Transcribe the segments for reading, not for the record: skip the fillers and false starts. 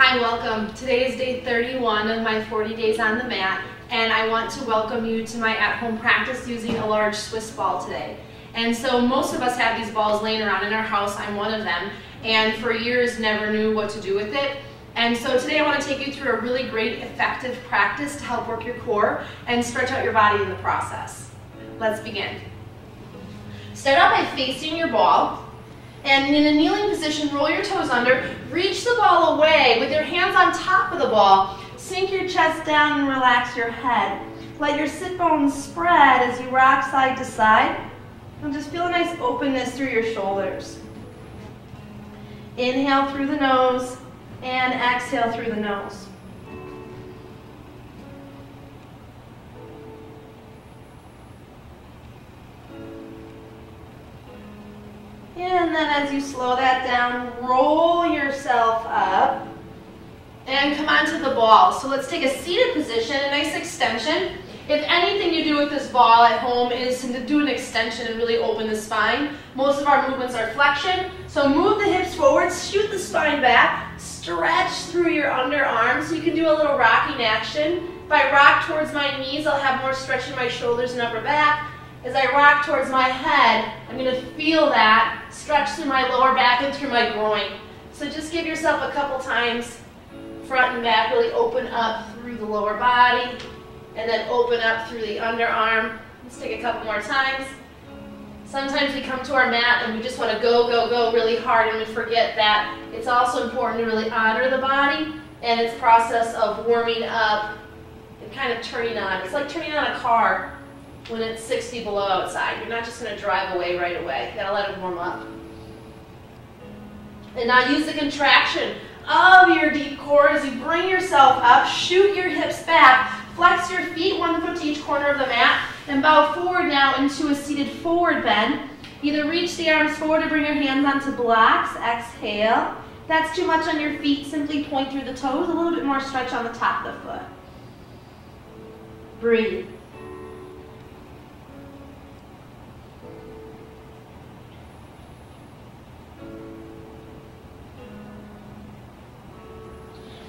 Hi, welcome. Today is day 31 of my 40 days on the mat, and I want to welcome you to my at-home practice using a large Swiss ball today. And so most of us have these balls laying around in our house. I'm one of them, and for years never knew what to do with it. And so today I want to take you through a really great, effective practice to help work your core and stretch out your body in the process. Let's begin. Start out by facing your ball. And in a kneeling position, roll your toes under, reach the ball away with your hands on top of the ball. Sink your chest down and relax your head. Let your sit bones spread as you rock side to side. And just feel a nice openness through your shoulders. Inhale through the nose and exhale through the nose. And then as you slow that down, roll yourself up and come onto the ball. So let's take a seated position, a nice extension. If anything you do with this ball at home is to do an extension and really open the spine. Most of our movements are flexion. So move the hips forward, shoot the spine back, stretch through your underarms. So you can do a little rocking action. If I rock towards my knees, I'll have more stretch in my shoulders and upper back. As I rock towards my head, I'm going to feel that stretch through my lower back and through my groin. So just give yourself a couple times, front and back, really open up through the lower body, and then open up through the underarm. Let's take a couple more times. Sometimes we come to our mat and we just want to go really hard, and we forget that it's also important to really honor the body and its process of warming up and kind of turning on. It's like turning on a car when it's 60 below outside. You're not just going to drive away right away. You got to let it warm up. And now use the contraction of your deep core as you bring yourself up. Shoot your hips back. Flex your feet, 1 foot to each corner of the mat, and bow forward now into a seated forward bend. Either reach the arms forward or bring your hands onto blocks. Exhale. If that's too much on your feet, simply point through the toes. A little bit more stretch on the top of the foot. Breathe.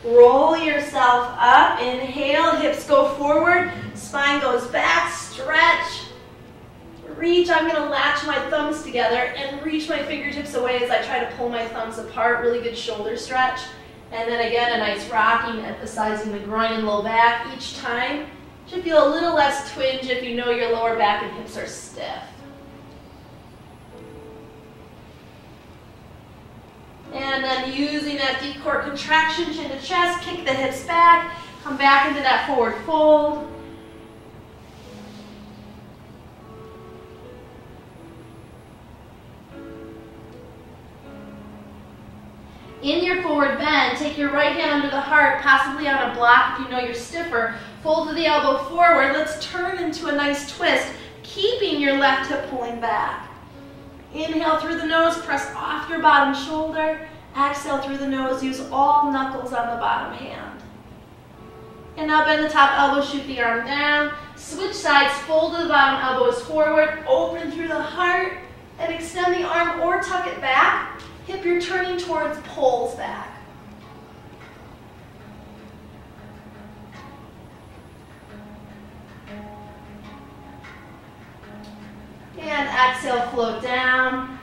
Roll yourself up, inhale, hips go forward, spine goes back, stretch, reach. I'm going to latch my thumbs together and reach my fingertips away as I try to pull my thumbs apart, really good shoulder stretch. And then again, a nice rocking, emphasizing the groin and low back each time. Should feel a little less twinge if you know your lower back and hips are stiff. And then using that deep core contraction, chin to chest, kick the hips back, come back into that forward fold. In your forward bend, take your right hand under the heart, possibly on a block if you know you're stiffer. Fold the elbow forward. Let's turn into a nice twist, keeping your left hip pulling back. Inhale through the nose, press off your bottom shoulder. Exhale through the nose, use all knuckles on the bottom hand. And now bend the top elbow, shoot the arm down. Switch sides, fold the bottom elbows forward, open through the heart, and extend the arm or tuck it back. Hip you're turning towards pulls back. And exhale, float down.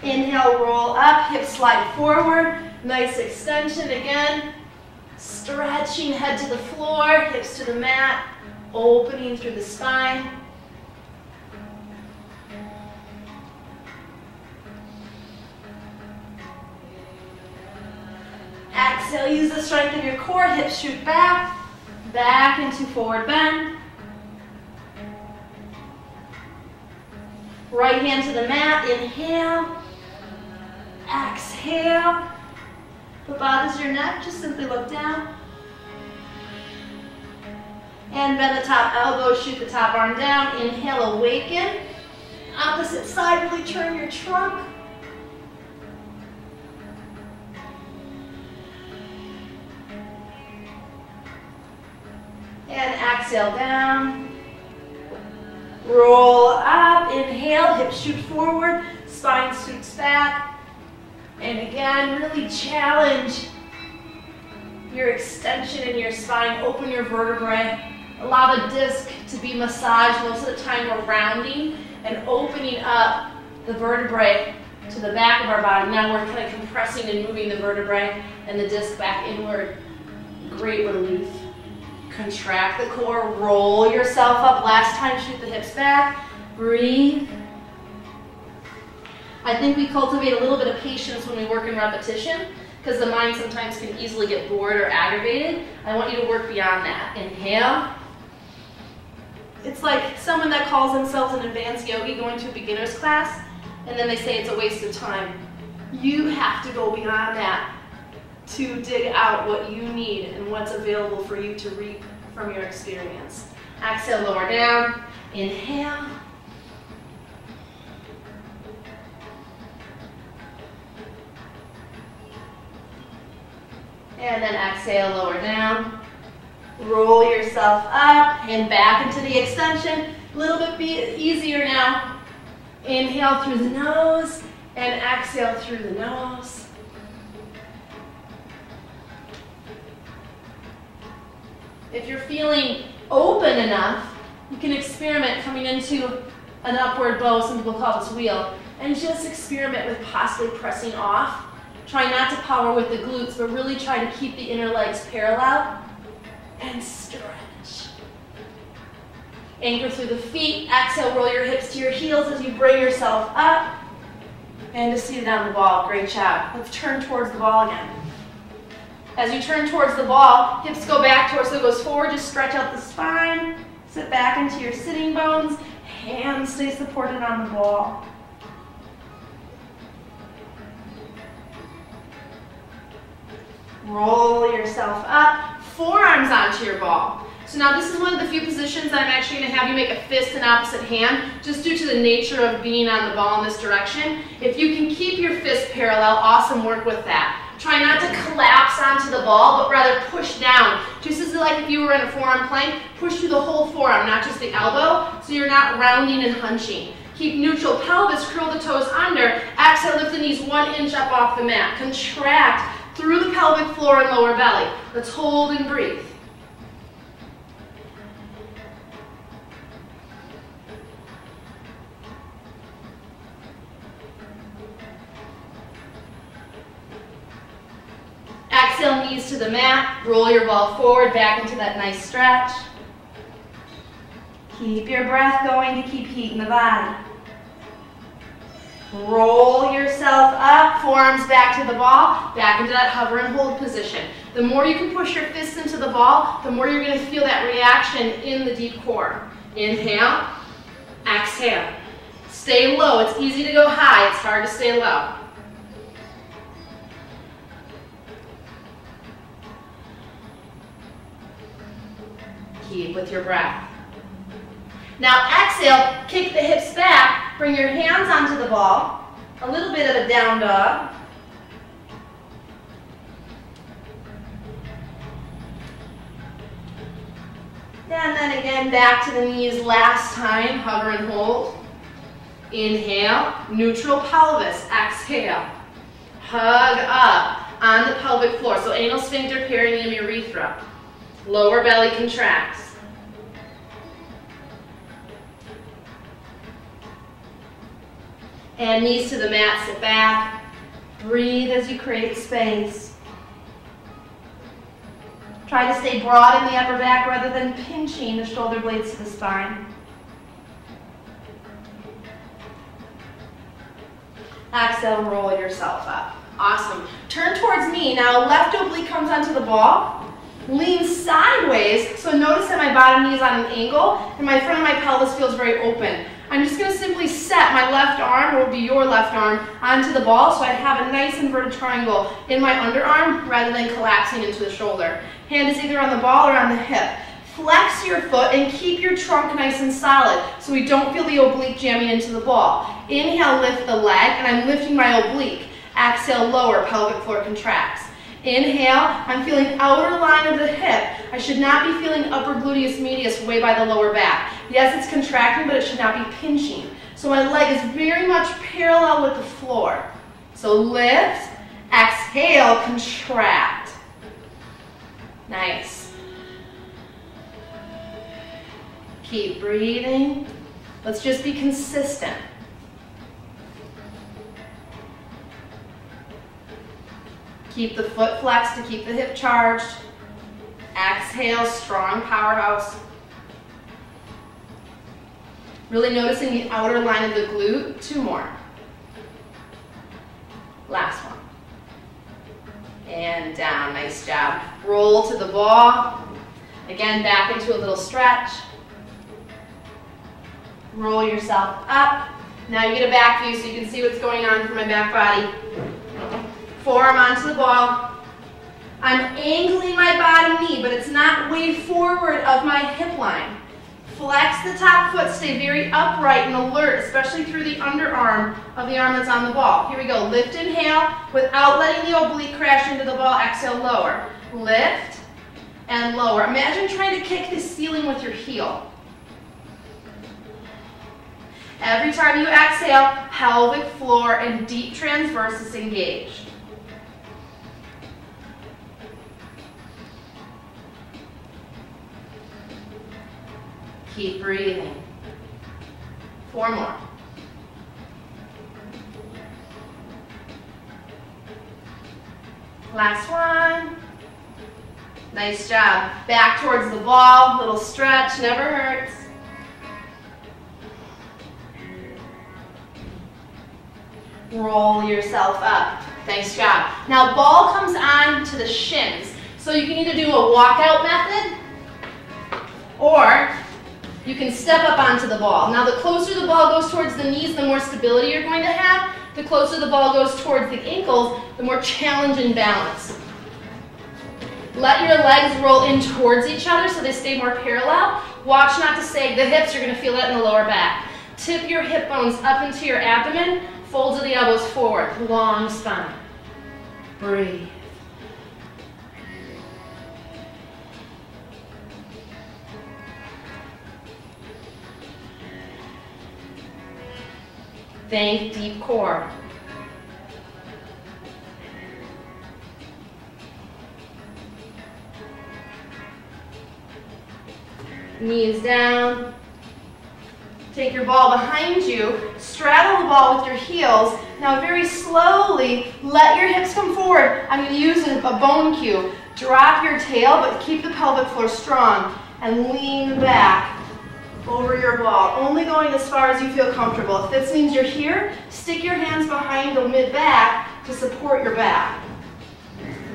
Inhale, roll up, hips slide forward. Nice extension again. Stretching head to the floor, hips to the mat, opening through the spine. Exhale, use the strength of your core, hips shoot back, back into forward bend. Right hand to the mat, inhale, exhale. What bothers your neck, just simply look down. And bend the top elbow, shoot the top arm down, inhale, awaken. Opposite side, really turn your trunk. And exhale down. Roll up, inhale, hips shoot forward, spine scoots back. And again, really challenge your extension in your spine, open your vertebrae. Allow the disc to be massaged. Most of the time we're rounding and opening up the vertebrae to the back of our body. Now we're kind of compressing and moving the vertebrae and the disc back inward. Great relief. Contract the core, roll yourself up. Last time, shoot the hips back. Breathe. I think we cultivate a little bit of patience when we work in repetition because the mind sometimes can easily get bored or aggravated. I want you to work beyond that. Inhale. It's like someone that calls themselves an advanced yogi going to a beginner's class, and then they say it's a waste of time. You have to go beyond that to dig out what you need and what's available for you to reap from your experience. Exhale, lower down. Inhale. And then exhale, lower down. Roll yourself up and back into the extension. A little bit easier now. Inhale through the nose and exhale through the nose. If you're feeling open enough, you can experiment coming into an upward bow, some people call this wheel, and just experiment with possibly pressing off. Try not to power with the glutes, but really try to keep the inner legs parallel and stretch. Anchor through the feet. Exhale, roll your hips to your heels as you bring yourself up. And just seated on the ball. Great job. Let's turn towards the ball again. As you turn towards the ball, hips go back, torso goes forward. Just stretch out the spine. Sit back into your sitting bones. Hands stay supported on the ball. Roll yourself up, forearms onto your ball. So now this is one of the few positions I'm actually going to have you make a fist in opposite hand, just due to the nature of being on the ball in this direction. If you can keep your fist parallel, awesome, work with that. Try not to collapse onto the ball, but rather push down. Just as like if you were in a forearm plank, push through the whole forearm, not just the elbow, so you're not rounding and hunching. Keep neutral pelvis, curl the toes under. Exhale, lift the knees 1 inch up off the mat. Contract through the pelvic floor and lower belly. Let's hold and breathe. Exhale, knees to the mat. Roll your ball forward, back into that nice stretch. Keep your breath going to keep heat in the body. Roll yourself up, forearms back to the ball, back into that hover and hold position. The more you can push your fists into the ball, the more you're going to feel that reaction in the deep core. Inhale, exhale. Stay low. It's easy to go high. It's hard to stay low. Keep with your breath. Now exhale, kick the hips back, bring your hands onto the ball, a little bit of a down dog. And then again back to the knees last time, hover and hold. Inhale, neutral pelvis, exhale. Hug up on the pelvic floor, so anal sphincter, perineum, urethra. Lower belly contracts. And knees to the mat, sit back. Breathe as you create space. Try to stay broad in the upper back rather than pinching the shoulder blades to the spine. Exhale, roll yourself up. Awesome. Turn towards me. Now left oblique comes onto the ball. Lean sideways, so notice that my bottom knee is on an angle and my front of my pelvis feels very open. I'm just going to simply set my left arm, or would be your left arm, onto the ball so I have a nice inverted triangle in my underarm rather than collapsing into the shoulder. Hand is either on the ball or on the hip. Flex your foot and keep your trunk nice and solid so we don't feel the oblique jamming into the ball. Inhale, lift the leg, and I'm lifting my oblique. Exhale, lower, pelvic floor contracts. Inhale, I'm feeling outer line of the hip. I should not be feeling upper gluteus medius way by the lower back. Yes, it's contracting, but it should not be pinching. So my leg is very much parallel with the floor. So lift, exhale, contract. Nice. Keep breathing. Let's just be consistent. Keep the foot flexed to keep the hip charged. Exhale, strong powerhouse. Really noticing the outer line of the glute. 2 more. Last one. And down, nice job. Roll to the ball. Again, back into a little stretch. Roll yourself up. Now you get a back view so you can see what's going on for my back body. Forearm onto the ball. I'm angling my bottom knee, but it's not way forward of my hip line. Flex the top foot, stay very upright and alert, especially through the underarm of the arm that's on the ball. Here we go, lift, inhale, without letting the oblique crash into the ball, exhale, lower. Lift and lower. Imagine trying to kick the ceiling with your heel. Every time you exhale, pelvic floor and deep transversus engaged. Keep breathing. 4 more. Last one. Nice job. Back towards the ball, little stretch, never hurts. Roll yourself up. Nice job. Now ball comes on to the shins. So you can either do a walkout method or you can step up onto the ball. Now the closer the ball goes towards the knees, the more stability you're going to have. The closer the ball goes towards the ankles, the more challenge and balance. Let your legs roll in towards each other so they stay more parallel. Watch not to sag the hips, you're going to feel that in the lower back. Tip your hip bones up into your abdomen, folds of the elbows forward, long spine. Breathe. Think deep core. Knees down. Take your ball behind you. Straddle the ball with your heels. Now very slowly, let your hips come forward. I'm going to use a bone cue. Drop your tail, but keep the pelvic floor strong. And lean back over your ball, only going as far as you feel comfortable. If this means you're here, stick your hands behind the mid-back to support your back.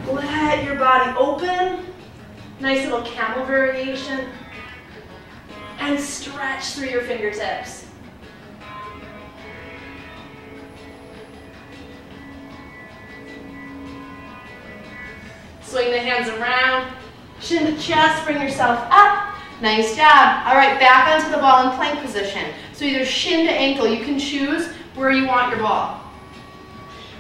Let your body open. Nice little camel variation. And stretch through your fingertips. Swing the hands around. Chin to chest, bring yourself up. Nice job. All right, back onto the ball in plank position. So either shin to ankle, you can choose where you want your ball.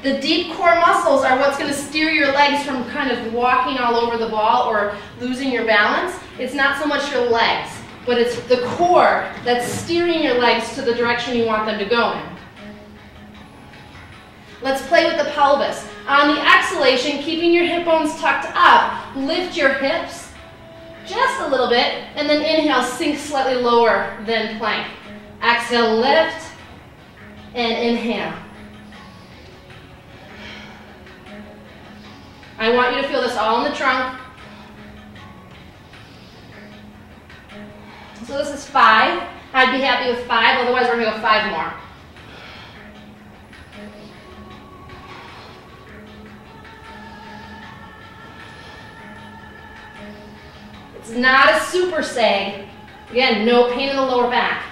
The deep core muscles are what's going to steer your legs from kind of walking all over the ball or losing your balance. It's not so much your legs, but it's the core that's steering your legs to the direction you want them to go in. Let's play with the pelvis. On the exhalation, keeping your hip bones tucked up, lift your hips just a little bit, and then inhale, sink slightly lower than plank. Exhale, lift, and inhale. I want you to feel this all in the trunk. So this is 5. I'd be happy with 5, otherwise we're going to go 5 more. It's not a super sag. Again, no pain in the lower back.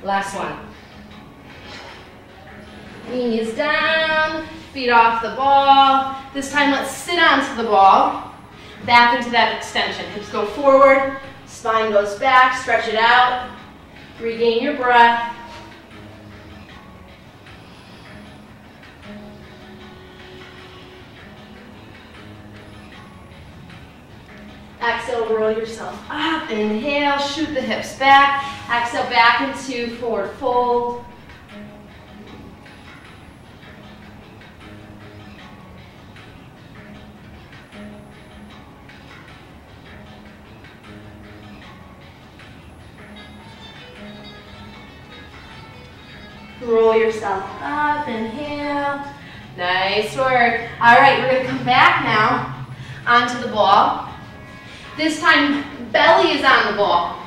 Last one. Knees down, feet off the ball. This time let's sit onto the ball. Back into that extension. Hips go forward, spine goes back, stretch it out. Regain your breath. Exhale, roll yourself up. Inhale, shoot the hips back. Exhale, back into forward fold. Roll yourself up, inhale. Nice work. All right, we're gonna come back now onto the ball. This time, belly is on the ball.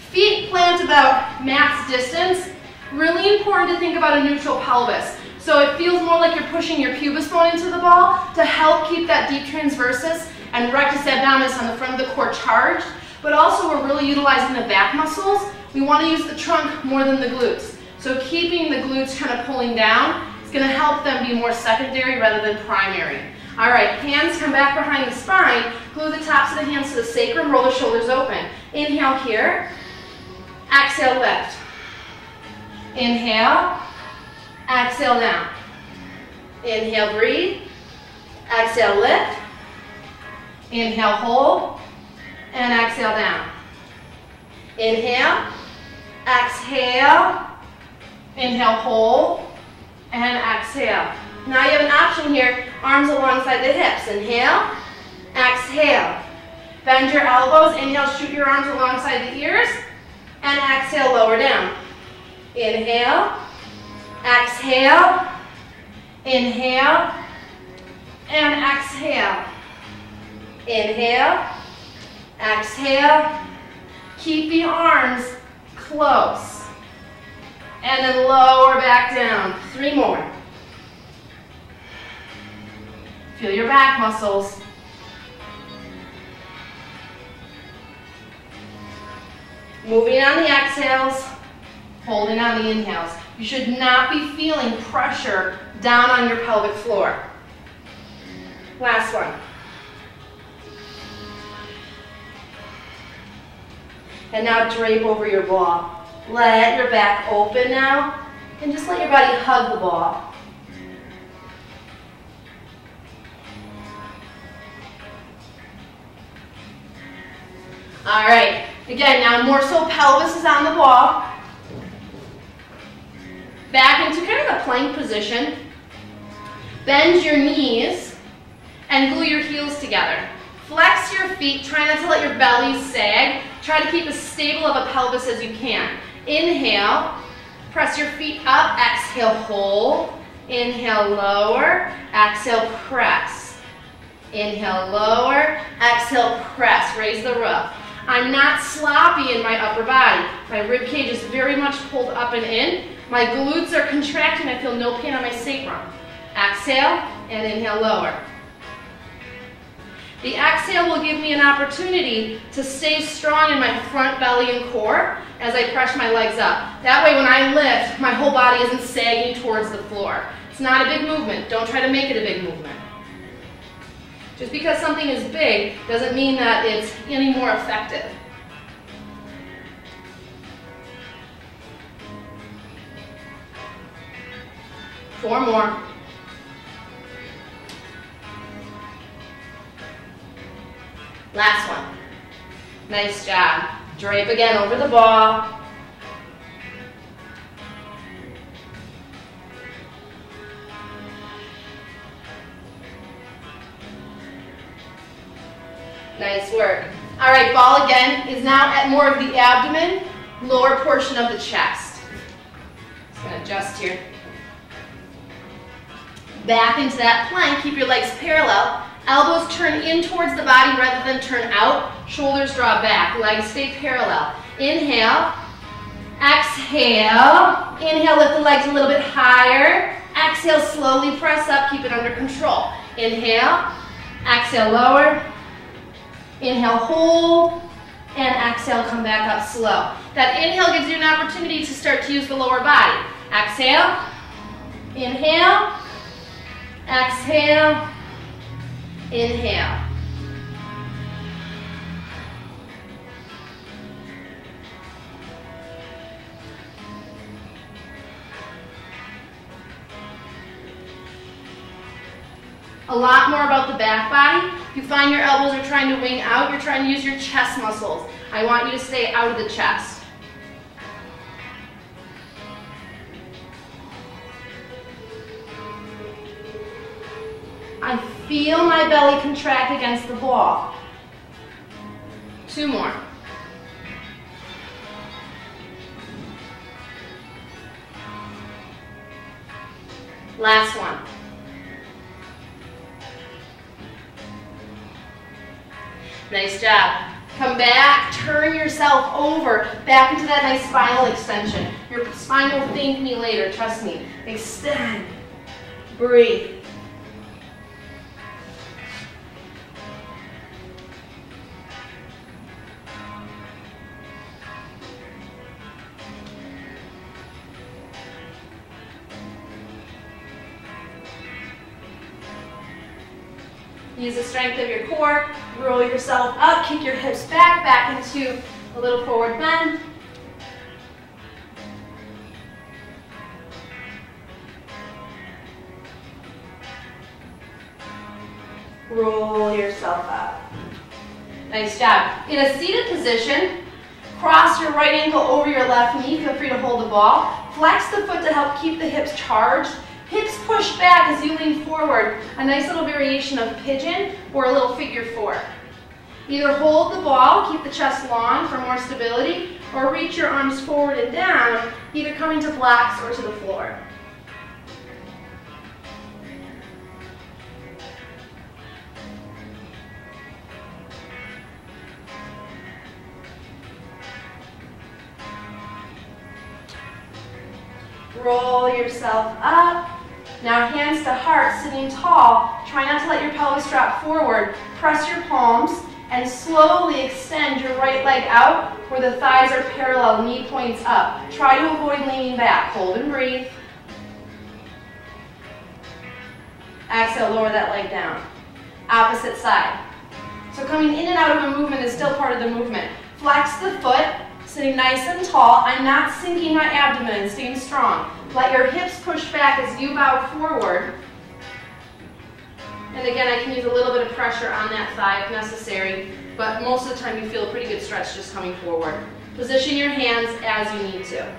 Feet plant about max distance. Really important to think about a neutral pelvis. So it feels more like you're pushing your pubis bone into the ball to help keep that deep transversus and rectus abdominis on the front of the core charged. But also we're really utilizing the back muscles. We want to use the trunk more than the glutes. So keeping the glutes kind of pulling down is going to help them be more secondary rather than primary. All right, hands come back behind the spine. Glue the tops of the hands to the sacrum, roll the shoulders open. Inhale here. Exhale, lift. Inhale. Exhale down. Inhale, breathe. Exhale, lift. Inhale, hold. And exhale down. Inhale. Exhale. Inhale, hold. And exhale. Now you have an option here, arms alongside the hips. Inhale. Exhale. Bend your elbows. Inhale, shoot your arms alongside the ears. And exhale, lower down. Inhale. Exhale. Inhale. And exhale. Inhale. Exhale. Keep the arms close. And then lower back down. 3 more. Feel your back muscles. Moving on the exhales, holding on the inhales. You should not be feeling pressure down on your pelvic floor. Last one. And now drape over your ball. Let your back open now, and just let your body hug the ball. All right, again, now more so pelvis is on the ball. Back into kind of a plank position. Bend your knees and glue your heels together. Flex your feet, try not to let your belly sag. Try to keep as stable of a pelvis as you can. Inhale, press your feet up, exhale, hold. Inhale, lower, exhale, press. Inhale, lower, exhale, press, raise the roof. I'm not sloppy in my upper body. My rib cage is very much pulled up and in. My glutes are contracting. I feel no pain on my sacrum. Exhale and inhale, lower. The exhale will give me an opportunity to stay strong in my front belly and core as I press my legs up. That way when I lift, my whole body isn't sagging towards the floor. It's not a big movement. Don't try to make it a big movement. Just because something is big doesn't mean that it's any more effective. Four more. Last one. Nice job. Drape again over the ball. Nice work. All right, ball again is now at more of the abdomen, lower portion of the chest. Just gonna adjust here. Back into that plank, keep your legs parallel. Elbows turn in towards the body rather than turn out. Shoulders draw back, legs stay parallel. Inhale, exhale. Inhale, lift the legs a little bit higher. Exhale, slowly press up, keep it under control. Inhale, exhale, lower. Inhale, hold, and exhale, come back up slow. That inhale gives you an opportunity to start to use the lower body. Exhale, inhale, exhale, inhale. A lot more about the back body. If you find your elbows are trying to wing out, you're trying to use your chest muscles. I want you to stay out of the chest. I feel my belly contract against the ball. 2 more. Last one. Nice job. Come back, turn yourself over, back into that nice spinal extension. Your spine will thank me later, trust me. Extend, breathe. Use the strength of your core, roll yourself up, kick your hips back into a little forward bend. Roll yourself up. Nice job. In a seated position, cross your right ankle over your left knee. Feel free to hold the ball. Flex the foot to help keep the hips charged. Hips push back as you lean forward. A nice little variation of pigeon or a little figure four. Either hold the ball, keep the chest long for more stability, or reach your arms forward and down, either coming to blocks or to the floor. Roll yourself up. Now hands to heart, sitting tall. Try not to let your pelvis drop forward. Press your palms and slowly extend your right leg out where the thighs are parallel, knee points up. Try to avoid leaning back. Hold and breathe. Exhale, lower that leg down. Opposite side. So coming in and out of a movement is still part of the movement. Flex the foot, sitting nice and tall. I'm not sinking my abdomen, staying strong. Let your hips push back as you bow forward. And again, I can use a little bit of pressure on that thigh if necessary, but most of the time you feel a pretty good stretch just coming forward. Position your hands as you need to.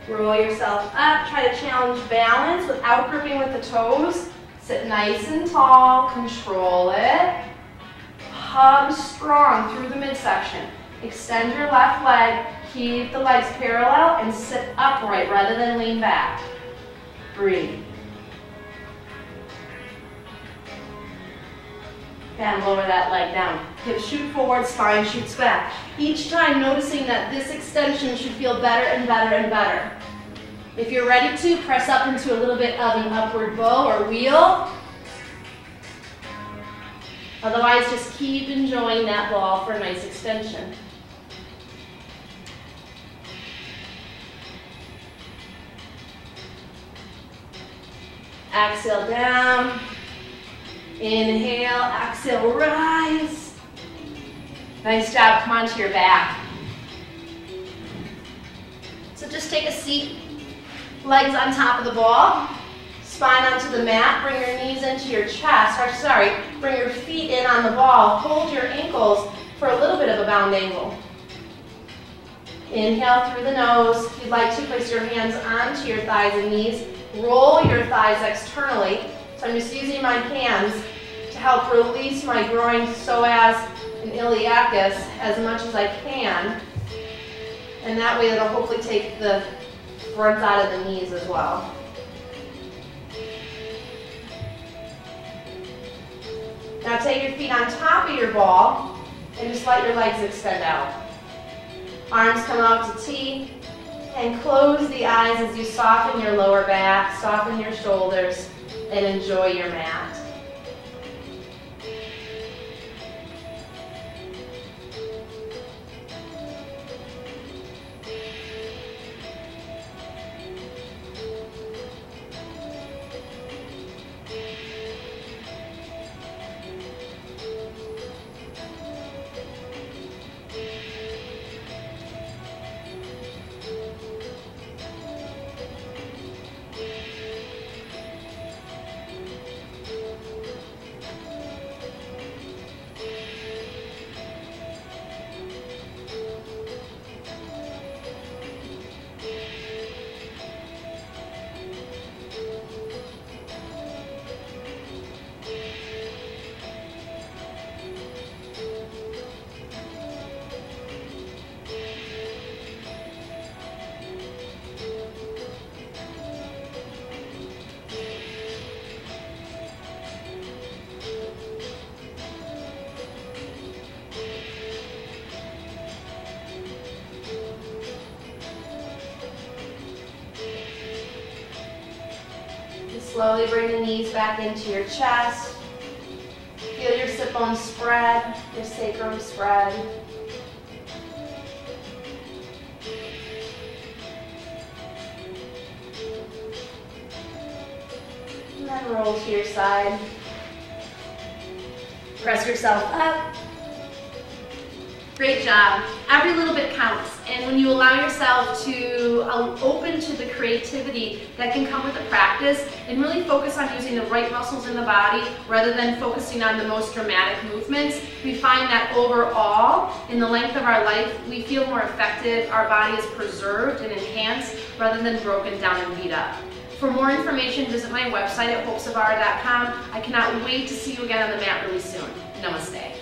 Roll yourself up. Try to challenge balance without gripping with the toes. Sit nice and tall. Control it. Hug strong through the midsection. Extend your left leg. Keep the legs parallel and sit upright rather than lean back. Breathe. And lower that leg down. Hips shoot forward, spine shoots back. Each time noticing that this extension should feel better and better and better. If you're ready to, press up into a little bit of an upward bow or wheel. Otherwise, just keep enjoying that ball for a nice extension. Exhale down. Inhale, exhale, rise. Nice job, come onto your back. So just take a seat, legs on top of the ball, spine onto the mat, bring your knees into your chest, bring your feet in on the ball, hold your ankles for a little bit of a bound angle. Inhale through the nose. If you'd like to, place your hands onto your thighs and knees, roll your thighs externally. So I'm just using my hands to help release my groin, psoas, and iliacus as much as I can. And that way it'll hopefully take the front out of the knees as well. Now take your feet on top of your ball and just let your legs extend out. Arms come out to T. And close the eyes as you soften your lower back, soften your shoulders, and enjoy your mat. Slowly bring the knees back into your chest. Feel your sit bones spread, your sacrum spread. And then roll to your side. Press yourself up. Great job. Every little bit counts. And when you allow yourself to open to the creativity that can come with the practice and really focus on using the right muscles in the body rather than focusing on the most dramatic movements, we find that overall, in the length of our life, we feel more effective, our body is preserved and enhanced rather than broken down and beat up. For more information, visit my website at hopezvara.com. I cannot wait to see you again on the mat really soon. Namaste.